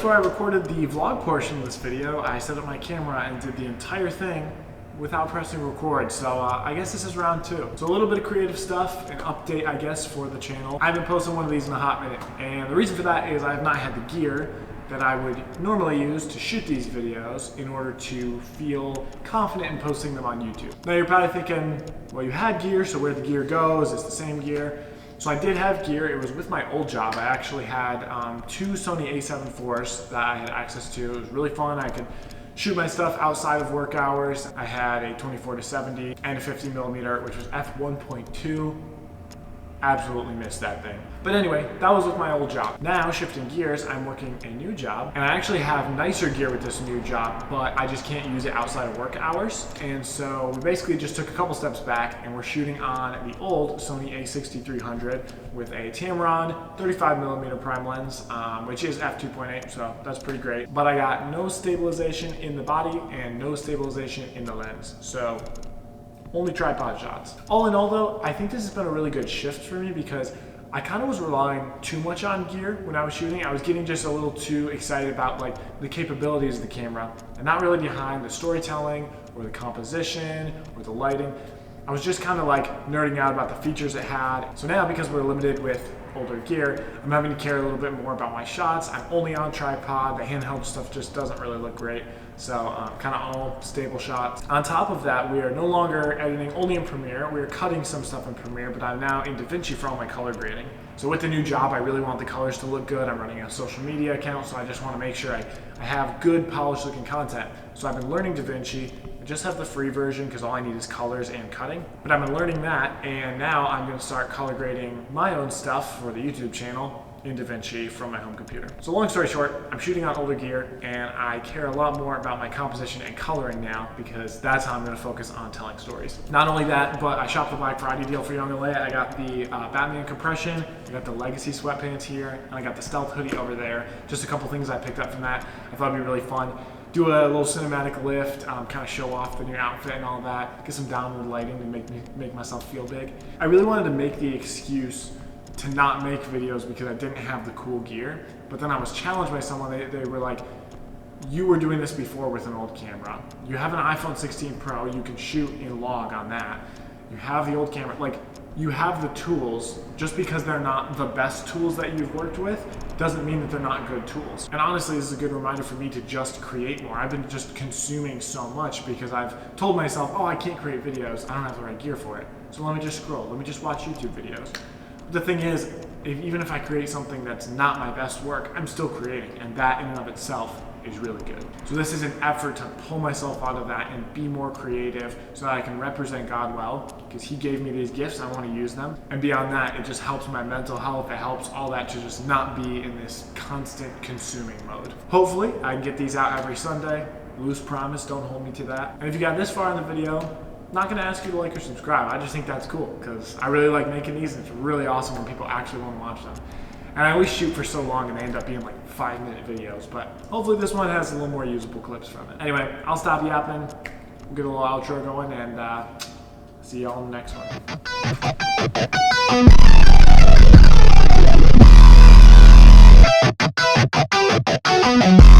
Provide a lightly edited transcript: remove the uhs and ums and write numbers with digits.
before I recorded the vlog portion of this video, I set up my camera and did the entire thing without pressing record, so I guess this is round 2. So a little bit of creative stuff, an update I guess for the channel. I haven't posted one of these in a hot minute, and the reason for that is I have not had the gear that I would normally use to shoot these videos in order to feel confident in posting them on YouTube. Now you're probably thinking, well, you had gear, so where'd the gear go? Is this the same gear? So I did have gear. It was with my old job. I actually had 2 Sony A7 IVs that I had access to. It was really fun. I could shoot my stuff outside of work hours. I had a 24-70 and a 50mm, which was f1.2. Absolutely missed that thing. But anyway, that was with my old job. Now, shifting gears, I'm working a new job, and I actually have nicer gear with this new job, but I just can't use it outside of work hours. And so we basically just took a couple steps back, and we're shooting on the old Sony a6300 with a Tamron 35mm prime lens, which is f2.8, so that's pretty great. But I got no stabilization in the body and no stabilization in the lens. So only tripod shots. All in all though, I think this has been a really good shift for me because I kind of was relying too much on gear when I was shooting. I was getting just a little too excited about like the capabilities of the camera and not really behind the storytelling or the composition or the lighting. I was just kind of like nerding out about the features it had. So now, because we're limited with older gear, I'm having to care a little bit more about my shots. I'm only on tripod. The handheld stuff just doesn't really look great. So kind of all stable shots. On top of that, we are no longer editing only in Premiere. We are cutting some stuff in Premiere, but I'm now in DaVinci for all my color grading. So with the new job, I really want the colors to look good. I'm running a social media account, so I just want to make sure I have good polished looking content. So I've been learning DaVinci. I just have the free version because all I need is colors and cutting. But I've been learning that, and now I'm going to start color grading my own stuff for the YouTube channel in DaVinci from my home computer. So long story short, I'm shooting on older gear, and I care a lot more about my composition and coloring now because that's how I'm going to focus on telling stories. Not only that, but I shopped the Black Friday deal for Young and Leia. I got the Batman compression, I got the Legacy sweatpants here, and I got the Stealth hoodie over there. Just a couple things I picked up from that. I thought it'd be really fun. Do a little cinematic lift, kind of show off the new outfit and all that, get some downward lighting to make myself feel big. I really wanted to make the excuse to not make videos because I didn't have the cool gear, but then I was challenged by someone. They were like, you were doing this before with an old camera. You have an iPhone 16 Pro, you can shoot in log on that. You have the old camera, like you have the tools. Just because they're not the best tools that you've worked with doesn't mean that they're not good tools. And honestly, this is a good reminder for me to just create more. I've been just consuming so much because I've told myself, oh, I can't create videos. I don't have the right gear for it. So let me just scroll. Let me just watch YouTube videos. But the thing is, even if I create something that's not my best work, I'm still creating. And that in and of itself is really good. So this is an effort to pull myself out of that and be more creative so that I can represent God well, because he gave me these gifts, I want to use them. And beyond that, it just helps my mental health, it helps all that to just not be in this constant consuming mode. Hopefully, I can get these out every Sunday. Loose promise, don't hold me to that. And if you got this far in the video, I'm not gonna ask you to like or subscribe. I just think that's cool, because I really like making these, and it's really awesome when people actually want to watch them. And I always shoot for so long and they end up being like 5-minute videos, but hopefully this one has a little more usable clips from it. Anyway, I'll stop yapping, we'll get a little outro going, and see y'all in the next one.